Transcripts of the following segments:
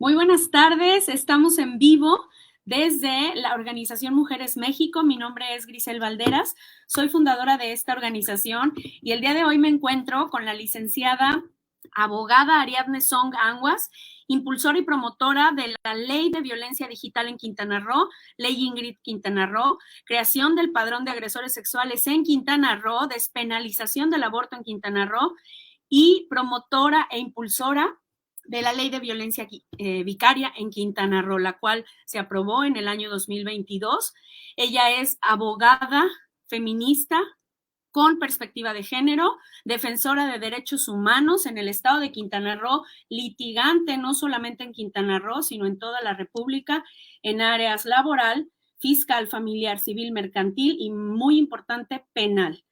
Muy buenas tardes, estamos en vivo desde la organización Mujeres México. Mi nombre es Grisel Valderas, soy fundadora de esta organización y el día de hoy me encuentro con la licenciada abogada Ariadne Song Anguas, impulsora y promotora de la Ley de Violencia Digital en Quintana Roo, Ley Ingrid Quintana Roo, creación del padrón de agresores sexuales en Quintana Roo, despenalización del aborto en Quintana Roo y promotora e impulsora de la Ley de Violencia Vicaria en Quintana Roo, la cual se aprobó en el año 2022. Ella es abogada feminista con perspectiva de género, defensora de derechos humanos en el estado de Quintana Roo, litigante no solamente en Quintana Roo, sino en toda la República, en áreas laboral, fiscal, familiar, civil, mercantil y, muy importante, penal.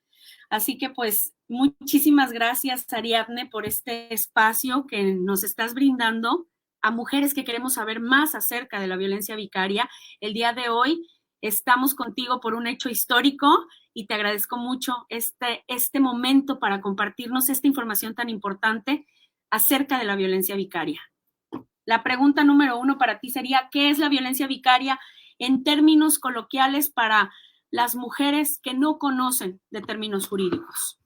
Así que pues muchísimas gracias, Ariadne, por este espacio que nos estás brindando a mujeres que queremos saber más acerca de la violencia vicaria. El día de hoy estamos contigo por un hecho histórico y te agradezco mucho este momento para compartirnos esta información tan importante acerca de la violencia vicaria. La pregunta número 1 para ti sería, ¿qué es la violencia vicaria en términos coloquiales para las mujeres que no conocen de términos jurídicos?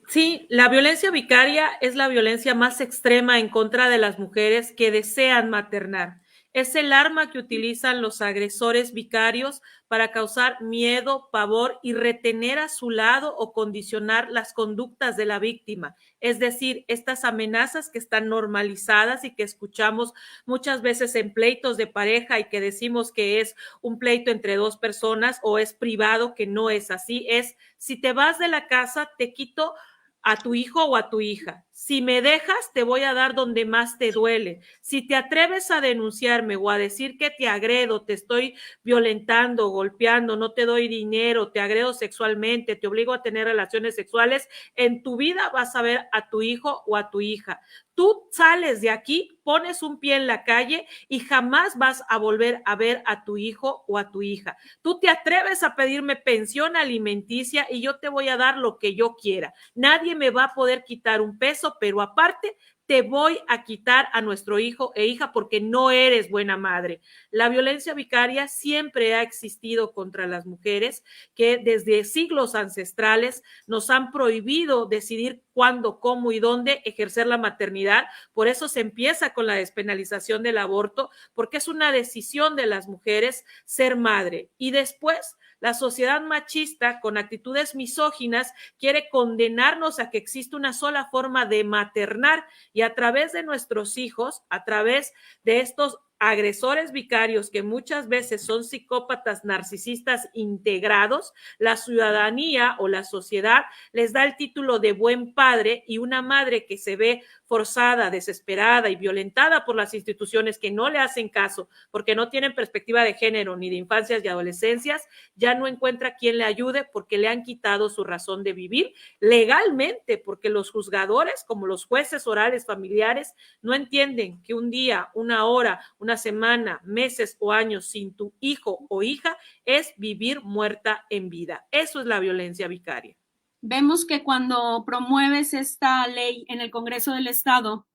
Sí, la violencia vicaria es la violencia más extrema en contra de las mujeres que desean maternar. Es el arma que utilizan los agresores vicarios para causar miedo, pavor y retener a su lado o condicionar las conductas de la víctima. Es decir, estas amenazas que están normalizadas y que escuchamos muchas veces en pleitos de pareja y que decimos que es un pleito entre dos personas o es privado, que no es así. Es, si te vas de la casa, te quito a tu hijo o a tu hija. Si me dejas, te voy a dar donde más te duele. Si te atreves a denunciarme o a decir que te agredo, te estoy violentando, golpeando, no te doy dinero, te agredo sexualmente, te obligo a tener relaciones sexuales, en tu vida vas a ver a tu hijo o a tu hija. Tú sales de aquí, pones un pie en la calle y jamás vas a volver a ver a tu hijo o a tu hija. Tú te atreves a pedirme pensión alimenticia y yo te voy a dar lo que yo quiera. Nadie me va a poder quitar un peso, pero aparte te voy a quitar a nuestro hijo e hija porque no eres buena madre. La violencia vicaria siempre ha existido contra las mujeres, que desde siglos ancestrales nos han prohibido decidir cuándo, cómo y dónde ejercer la maternidad. Por eso se empieza con la despenalización del aborto, porque es una decisión de las mujeres ser madre. Y después la sociedad machista, con actitudes misóginas, quiere condenarnos a que existe una sola forma de maternar y a través de nuestros hijos, a través de estos agresores vicarios que muchas veces son psicópatas narcisistas integrados, la ciudadanía o la sociedad les da el título de buen padre, y una madre que se ve forzada, desesperada y violentada por las instituciones que no le hacen caso porque no tienen perspectiva de género ni de infancias y adolescencias, ya no encuentra quien le ayude porque le han quitado su razón de vivir legalmente, porque los juzgadores, como los jueces orales familiares, no entienden que un día, una hora, una semana, meses o años sin tu hijo o hija es vivir muerta en vida. Eso es la violencia vicaria. Vemos que cuando promueves esta ley en el Congreso del Estado,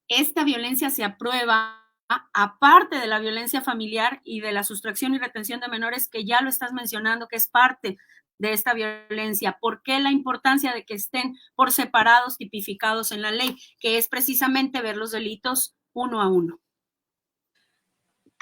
esta violencia se aprueba, aparte de la violencia familiar y de la sustracción y retención de menores, que ya lo estás mencionando, que es parte de esta violencia. ¿Por qué la importancia de que estén por separados tipificados en la ley? Que es precisamente ver los delitos uno a uno.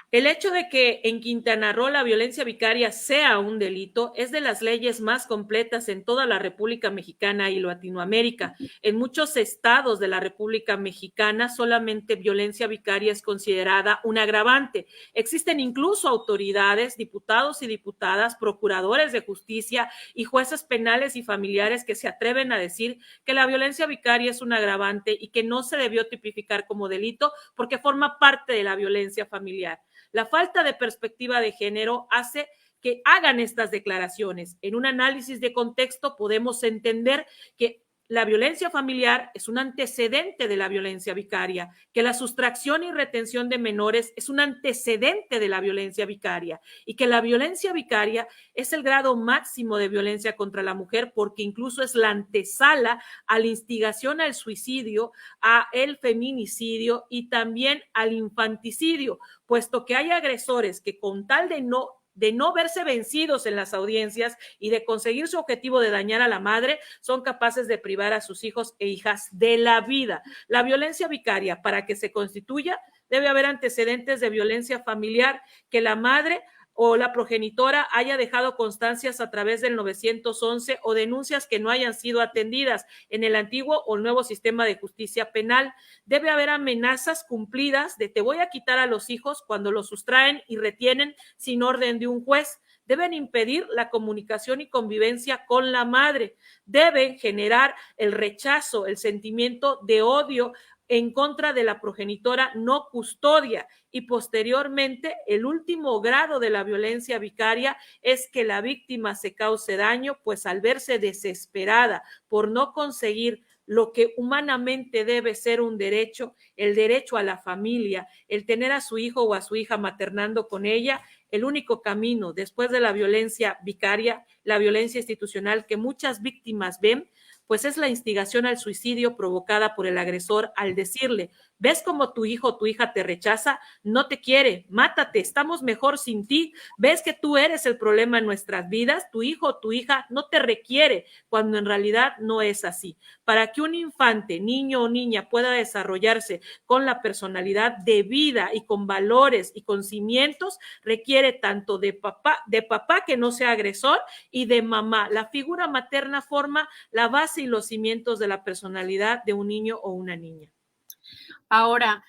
El hecho de que en Quintana Roo la violencia vicaria sea un delito es de las leyes más completas en toda la República Mexicana y Latinoamérica. En muchos estados de la República Mexicana solamente violencia vicaria es considerada un agravante. Existen incluso autoridades, diputados y diputadas, procuradores de justicia y jueces penales y familiares que se atreven a decir que la violencia vicaria es un agravante y que no se debió tipificar como delito porque forma parte de la violencia familiar. La falta de perspectiva de género hace que hagan estas declaraciones. En un análisis de contexto podemos entender que la violencia familiar es un antecedente de la violencia vicaria, que la sustracción y retención de menores es un antecedente de la violencia vicaria y que la violencia vicaria es el grado máximo de violencia contra la mujer porque incluso es la antesala a la instigación al suicidio, a el feminicidio y también al infanticidio, puesto que hay agresores que con tal de no verse vencidos en las audiencias y de conseguir su objetivo de dañar a la madre, son capaces de privar a sus hijos e hijas de la vida. La violencia vicaria, para que se constituya, debe haber antecedentes de violencia familiar, que la madre o la progenitora haya dejado constancias a través del 911 o denuncias que no hayan sido atendidas en el antiguo o el nuevo sistema de justicia penal. Debe haber amenazas cumplidas de te voy a quitar a los hijos cuando los sustraen y retienen sin orden de un juez. Deben impedir la comunicación y convivencia con la madre. Deben generar el rechazo, el sentimiento de odio en contra de la progenitora no custodia y posteriormente el último grado de la violencia vicaria es que la víctima se cause daño, pues al verse desesperada por no conseguir lo que humanamente debe ser un derecho, el derecho a la familia, el tener a su hijo o a su hija maternando con ella, el único camino después de la violencia vicaria, la violencia institucional que muchas víctimas ven, pues es la instigación al suicidio provocada por el agresor al decirle, ¿ves cómo tu hijo o tu hija te rechaza? No te quiere, mátate, estamos mejor sin ti. ¿Ves que tú eres el problema en nuestras vidas? Tu hijo o tu hija no te requiere, cuando en realidad no es así. Para que un infante, niño o niña pueda desarrollarse con la personalidad de vida y con valores y con cimientos, requiere tanto de papá que no sea agresor y de mamá. La figura materna forma la base y los cimientos de la personalidad de un niño o una niña. Ahora,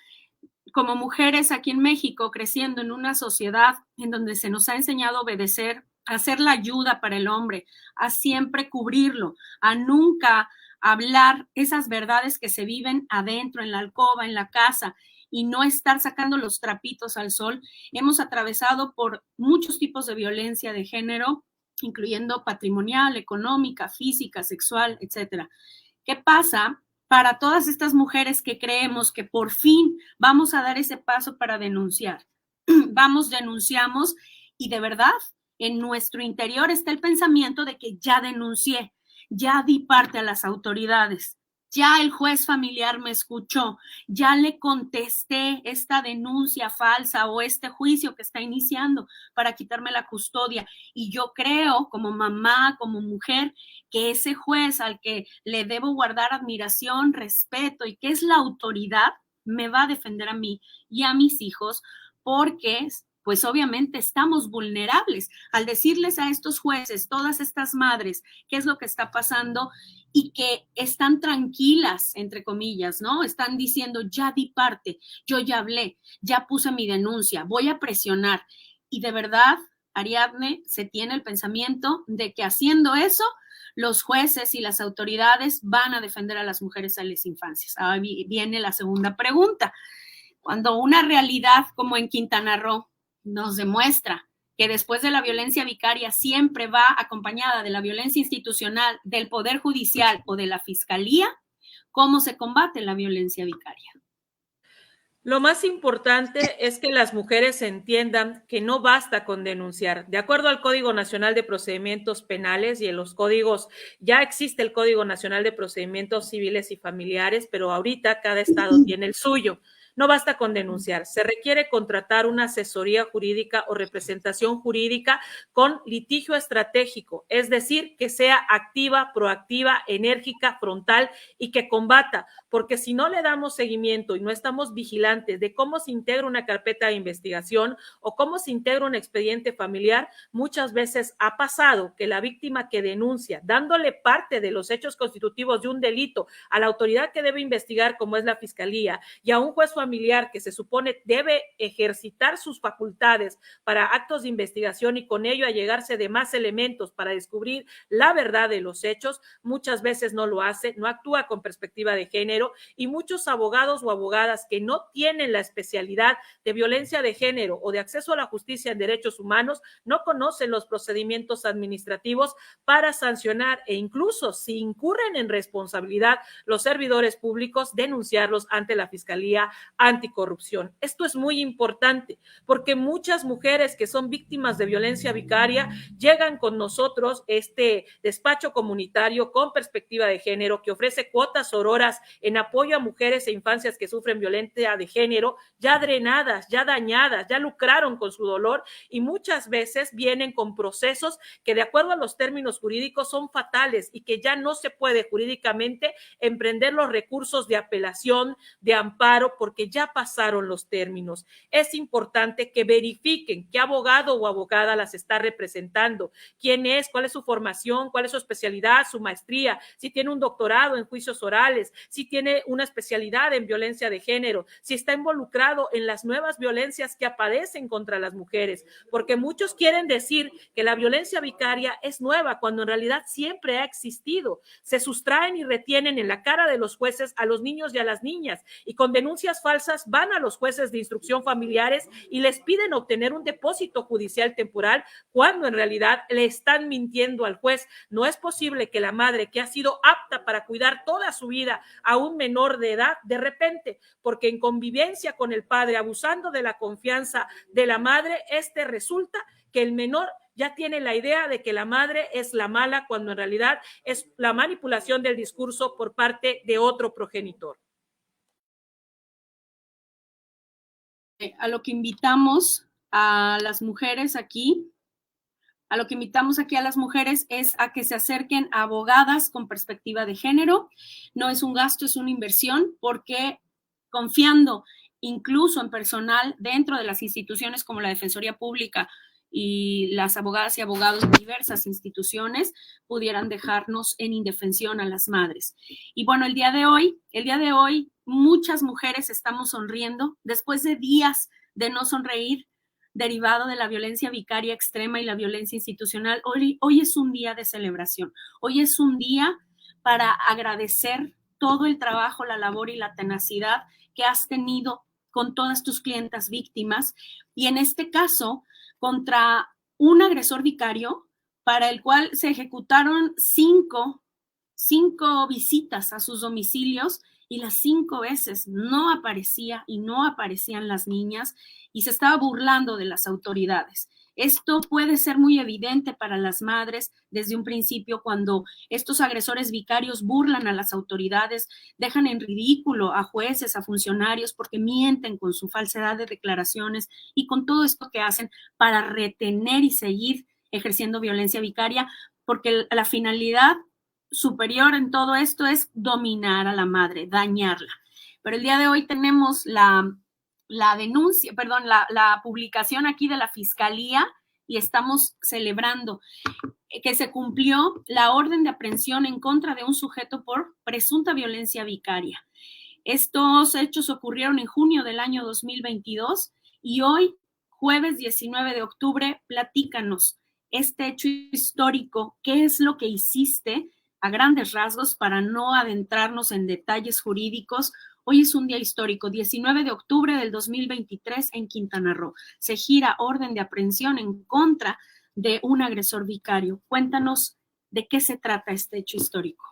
como mujeres aquí en México, creciendo en una sociedad en donde se nos ha enseñado a obedecer, a hacer la ayuda para el hombre, a siempre cubrirlo, a nunca hablar esas verdades que se viven adentro, en la alcoba, en la casa, y no estar sacando los trapitos al sol, hemos atravesado por muchos tipos de violencia de género, incluyendo patrimonial, económica, física, sexual, etcétera. ¿Qué pasa para todas estas mujeres que creemos que por fin vamos a dar ese paso para denunciar? Vamos, denunciamos y de verdad en nuestro interior está el pensamiento de que ya denuncié, ya di parte a las autoridades, ya el juez familiar me escuchó, ya le contesté esta denuncia falsa o este juicio que está iniciando para quitarme la custodia. Y yo creo, como mamá, como mujer, que ese juez al que le debo guardar admiración, respeto y que es la autoridad, me va a defender a mí y a mis hijos, porque pues obviamente estamos vulnerables al decirles a estos jueces, todas estas madres, qué es lo que está pasando y que están tranquilas, entre comillas, ¿no? Están diciendo, ya di parte, yo ya hablé, ya puse mi denuncia, voy a presionar. Y de verdad, Ariadne, se tiene el pensamiento de que haciendo eso, los jueces y las autoridades van a defender a las mujeres a las infancias. Ahora viene la segunda pregunta. Cuando una realidad como en Quintana Roo nos demuestra que después de la violencia vicaria siempre va acompañada de la violencia institucional, del Poder Judicial o de la Fiscalía, ¿cómo se combate la violencia vicaria? Lo más importante es que las mujeres entiendan que no basta con denunciar. De acuerdo al Código Nacional de Procedimientos Penales y en los códigos, ya existe el Código Nacional de Procedimientos Civiles y Familiares, pero ahorita cada estado tiene el suyo. No basta con denunciar, se requiere contratar una asesoría jurídica o representación jurídica con litigio estratégico, es decir, que sea activa, proactiva, enérgica, frontal y que combata, porque si no le damos seguimiento y no estamos vigilantes de cómo se integra una carpeta de investigación o cómo se integra un expediente familiar, muchas veces ha pasado que la víctima que denuncia, dándole parte de los hechos constitutivos de un delito a la autoridad que debe investigar, como es la Fiscalía, y a un juez familiar familiar que se supone debe ejercitar sus facultades para actos de investigación y con ello allegarse de más elementos para descubrir la verdad de los hechos, muchas veces no lo hace, no actúa con perspectiva de género y muchos abogados o abogadas que no tienen la especialidad de violencia de género o de acceso a la justicia en derechos humanos no conocen los procedimientos administrativos para sancionar e incluso si incurren en responsabilidad los servidores públicos, denunciarlos ante la Fiscalía Anticorrupción. Esto es muy importante porque muchas mujeres que son víctimas de violencia vicaria llegan con nosotros, este despacho comunitario con perspectiva de género que ofrece cuotas sororas en apoyo a mujeres e infancias que sufren violencia de género, ya drenadas, ya dañadas, ya lucraron con su dolor y muchas veces vienen con procesos que de acuerdo a los términos jurídicos son fatales y que ya no se puede jurídicamente emprender los recursos de apelación, de amparo, porque ya pasaron los términos. Es importante que verifiquen qué abogado o abogada las está representando, quién es, cuál es su formación, cuál es su especialidad, su maestría, si tiene un doctorado en juicios orales, si tiene una especialidad en violencia de género, si está involucrado en las nuevas violencias que aparecen contra las mujeres, porque muchos quieren decir que la violencia vicaria es nueva cuando en realidad siempre ha existido. Se sustraen y retienen en la cara de los jueces a los niños y a las niñas y con denuncias falsas van a los jueces de instrucción familiares y les piden obtener un depósito judicial temporal cuando en realidad le están mintiendo al juez. No es posible que la madre que ha sido apta para cuidar toda su vida a un menor de edad, de repente, porque en convivencia con el padre, abusando de la confianza de la madre, resulta que el menor ya tiene la idea de que la madre es la mala cuando en realidad es la manipulación del discurso por parte de otro progenitor. A lo que invitamos a las mujeres aquí, a las mujeres es a que se acerquen a abogadas con perspectiva de género. No es un gasto, es una inversión, porque confiando incluso en personal dentro de las instituciones como la Defensoría Pública y las abogadas y abogados de diversas instituciones pudieran dejarnos en indefensión a las madres. Y bueno, el día de hoy muchas mujeres estamos sonriendo después de días de no sonreír derivado de la violencia vicaria extrema y la violencia institucional. Hoy es un día de celebración, hoy es un día para agradecer todo el trabajo, la labor y la tenacidad que has tenido con todas tus clientas víctimas y en este caso contra un agresor vicario para el cual se ejecutaron cinco visitas a sus domicilios y las 5 veces no aparecía y no aparecían las niñas y se estaba burlando de las autoridades. Esto puede ser muy evidente para las madres desde un principio cuando estos agresores vicarios burlan a las autoridades, dejan en ridículo a jueces, a funcionarios, porque mienten con su falsedad de declaraciones y con todo esto que hacen para retener y seguir ejerciendo violencia vicaria, porque la finalidad superior en todo esto es dominar a la madre, dañarla. Pero el día de hoy tenemos la publicación aquí de la Fiscalía y estamos celebrando que se cumplió la orden de aprehensión en contra de un sujeto por presunta violencia vicaria. Estos hechos ocurrieron en junio del año 2022 y hoy, jueves 19 de octubre, platícanos este hecho histórico, qué es lo que hiciste a grandes rasgos para no adentrarnos en detalles jurídicos. Hoy es un día histórico, 19 de octubre del 2023 en Quintana Roo. Se gira orden de aprehensión en contra de un agresor vicario. Cuéntanos de qué se trata este hecho histórico.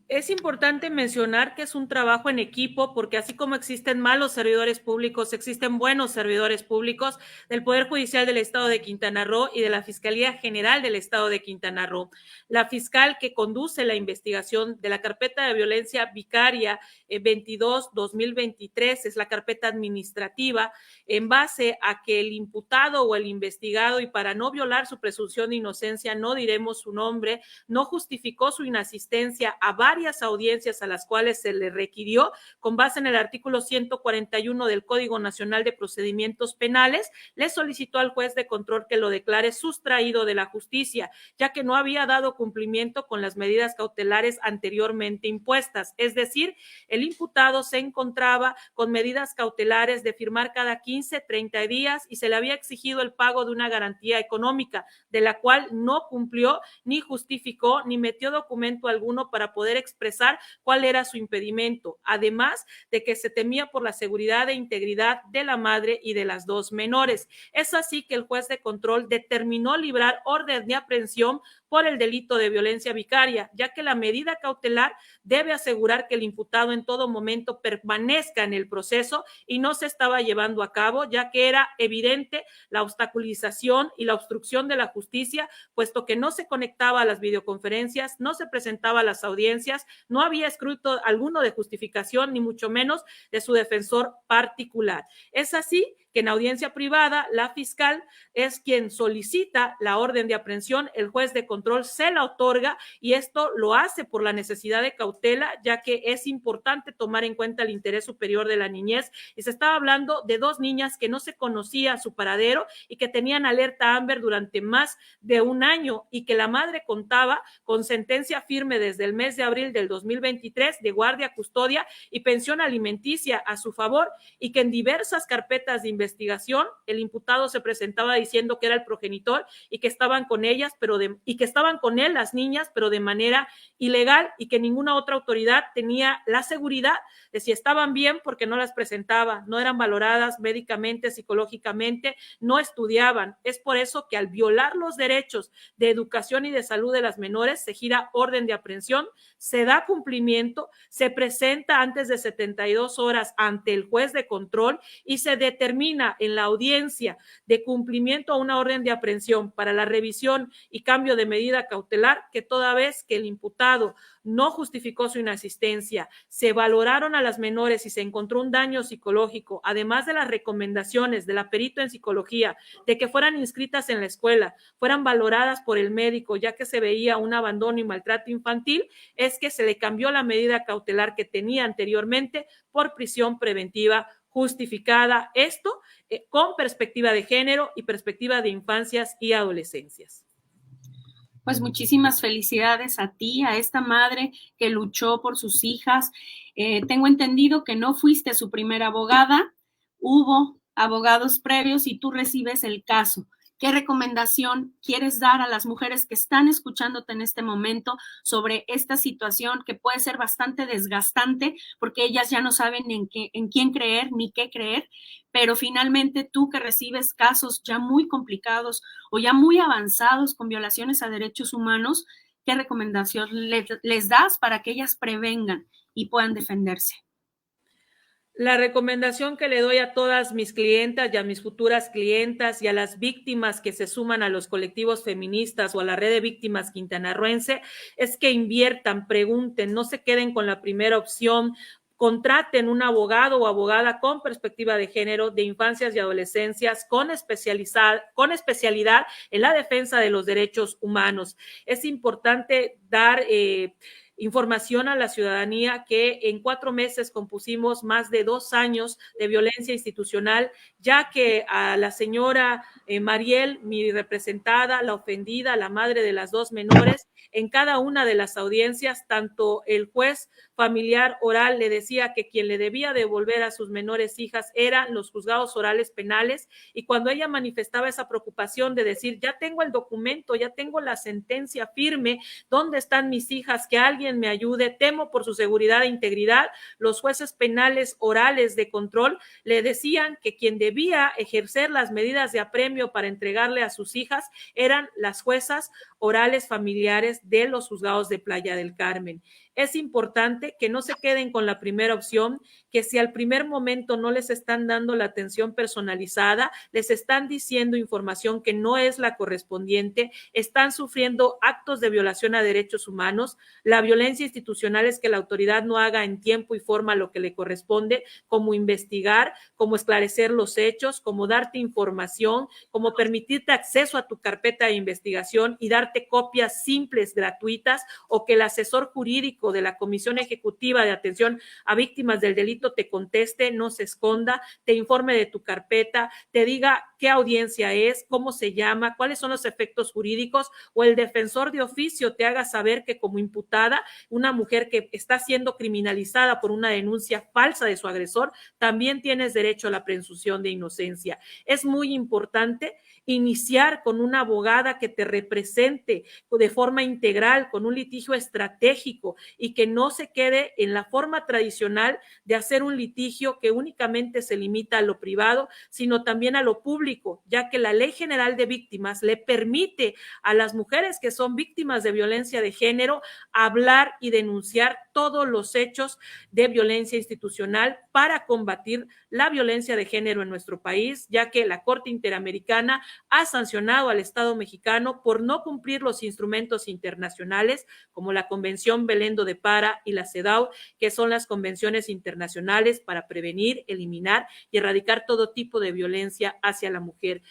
Es importante mencionar que es un trabajo en equipo porque así como existen malos servidores públicos, existen buenos servidores públicos del Poder Judicial del Estado de Quintana Roo y de la Fiscalía General del Estado de Quintana Roo. La fiscal que conduce la investigación de la carpeta de violencia vicaria 22-2023 es la carpeta administrativa en base a que el imputado o el investigado, y para no violar su presunción de inocencia, no diremos su nombre, no justificó su inasistencia a varios varias audiencias a las cuales se le requirió con base en el artículo 141 del Código Nacional de Procedimientos Penales, le solicitó al juez de control que lo declare sustraído de la justicia, ya que no había dado cumplimiento con las medidas cautelares anteriormente impuestas. Es decir, el imputado se encontraba con medidas cautelares de firmar cada 15, 30 días y se le había exigido el pago de una garantía económica, de la cual no cumplió, ni justificó, ni metió documento alguno para poder expresar cuál era su impedimento, además de que se temía por la seguridad e integridad de la madre y de las dos menores. Es así que el juez de control determinó librar orden de aprehensión por el delito de violencia vicaria, ya que la medida cautelar debe asegurar que el imputado en todo momento permanezca en el proceso y no se estaba llevando a cabo, ya que era evidente la obstaculización y la obstrucción de la justicia, puesto que no se conectaba a las videoconferencias, no se presentaba a las audiencias, no había escrito alguno de justificación, ni mucho menos de su defensor particular. Es así que en audiencia privada la fiscal es quien solicita la orden de aprehensión, el juez de control se la otorga y esto lo hace por la necesidad de cautela, ya que es importante tomar en cuenta el interés superior de la niñez, y se estaba hablando de dos niñas que no se conocía su paradero y que tenían alerta Amber durante más de un año y que la madre contaba con sentencia firme desde el mes de abril del 2023 de guardia, custodia y pensión alimenticia a su favor, y que en diversas carpetas de investigación el imputado se presentaba diciendo que era el progenitor y que estaban con ellas, y que estaban con él las niñas, pero de manera ilegal, y que ninguna otra autoridad tenía la seguridad de si estaban bien porque no las presentaba, no eran valoradas médicamente, psicológicamente, no estudiaban. Es por eso que al violar los derechos de educación y de salud de las menores se gira orden de aprehensión, se da cumplimiento, se presenta antes de 72 horas ante el juez de control y se determina en la audiencia de cumplimiento a una orden de aprehensión para la revisión y cambio de medida cautelar que toda vez que el imputado no justificó su inasistencia, se valoraron a las menores y se encontró un daño psicológico, además de las recomendaciones de la perito en psicología, de que fueran inscritas en la escuela, fueran valoradas por el médico, ya que se veía un abandono y maltrato infantil, es que se le cambió la medida cautelar que tenía anteriormente por prisión preventiva justificada, esto con perspectiva de género y perspectiva de infancias y adolescencias. Pues muchísimas felicidades a ti, a esta madre que luchó por sus hijas. Tengo entendido que no fuiste su primera abogada, hubo abogados previos y tú recibes el caso. ¿Qué recomendación quieres dar a las mujeres que están escuchándote en este momento sobre esta situación que puede ser bastante desgastante porque ellas ya no saben en quién creer ni qué creer? Pero finalmente tú que recibes casos ya muy complicados o ya muy avanzados con violaciones a derechos humanos, ¿qué recomendación les das para que ellas prevengan y puedan defenderse? La recomendación que le doy a todas mis clientas y a mis futuras clientas y a las víctimas que se suman a los colectivos feministas o a la red de víctimas quintanarroense es que inviertan, pregunten, no se queden con la primera opción, contraten un abogado o abogada con perspectiva de género, de infancias y adolescencias, con especialidad en la defensa de los derechos humanos. Es importante dar información a la ciudadanía que en 4 meses compusimos más de 2 años de violencia institucional, ya que a la señora Mariel, mi representada, la ofendida, la madre de las 2 menores, en cada una de las audiencias, tanto el juez familiar oral le decía que quien le debía devolver a sus menores hijas eran los juzgados orales penales, y cuando ella manifestaba esa preocupación de decir, ya tengo el documento, ya tengo la sentencia firme, ¿dónde están mis hijas? Que alguien me ayude, temo por su seguridad e integridad, los jueces penales orales de control le decían que quien debía ejercer las medidas de apremio para entregarle a sus hijas eran las juezas orales familiares de los juzgados de Playa del Carmen. Es importante que no se queden con la primera opción, que si al primer momento no les están dando la atención personalizada, les están diciendo información que no es la correspondiente, están sufriendo actos de violación a derechos humanos. La violencia institucional es que la autoridad no haga en tiempo y forma lo que le corresponde, como investigar, como esclarecer los hechos, como darte información, como permitirte acceso a tu carpeta de investigación y darte copias simples, gratuitas, o que el asesor jurídico técnico de la Comisión Ejecutiva de Atención a Víctimas del Delito te conteste, no se esconda, te informe de tu carpeta, te diga qué audiencia es, cómo se llama, cuáles son los efectos jurídicos, o el defensor de oficio te haga saber que como imputada, una mujer que está siendo criminalizada por una denuncia falsa de su agresor, también tienes derecho a la presunción de inocencia. Es muy importante iniciar con una abogada que te represente de forma integral, con un litigio estratégico y que no se quede en la forma tradicional de hacer un litigio que únicamente se limita a lo privado, sino también a lo público, ya que la Ley General de Víctimas le permite a las mujeres que son víctimas de violencia de género hablar y denunciar todos los hechos de violencia institucional para combatir la violencia de género en nuestro país, ya que la Corte Interamericana ha sancionado al Estado mexicano por no cumplir los instrumentos internacionales como la Convención Belém do Pará y la CEDAW, que son las convenciones internacionales para prevenir, eliminar y erradicar todo tipo de violencia hacia la mujer.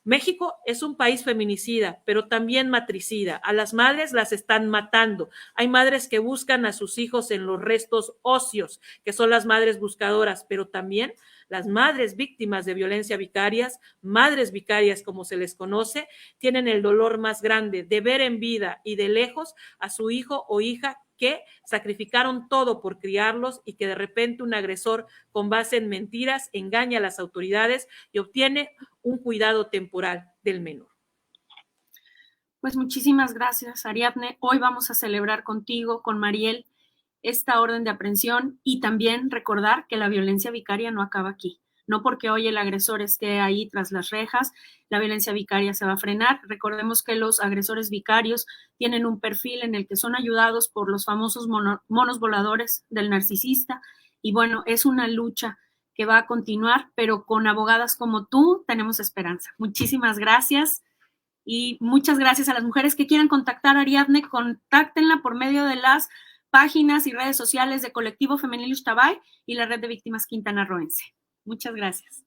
México es un país feminicida, pero también matricida. A las madres las están matando. Hay madres que buscan a sus hijos en los restos óseos, que son las madres buscadoras, pero también las madres víctimas de violencia vicarias, madres vicarias como se les conoce, tienen el dolor más grande de ver en vida y de lejos a su hijo o hija que sacrificaron todo por criarlos y que de repente un agresor con base en mentiras engaña a las autoridades y obtiene un cuidado temporal del menor. Pues muchísimas gracias, Ariadne. Hoy vamos a celebrar contigo, con Mariel, esta orden de aprehensión y también recordar que la violencia vicaria no acaba aquí. No porque hoy el agresor esté ahí tras las rejas, la violencia vicaria se va a frenar. Recordemos que los agresores vicarios tienen un perfil en el que son ayudados por los famosos monos voladores del narcisista y bueno, es una lucha que va a continuar, pero con abogadas como tú tenemos esperanza. Muchísimas gracias y muchas gracias a las mujeres que quieran contactar a Ariadne, contáctenla por medio de las páginas y redes sociales de Colectivo Femenil Ixtabay y la Red de Víctimas Quintanarroense. Muchas gracias.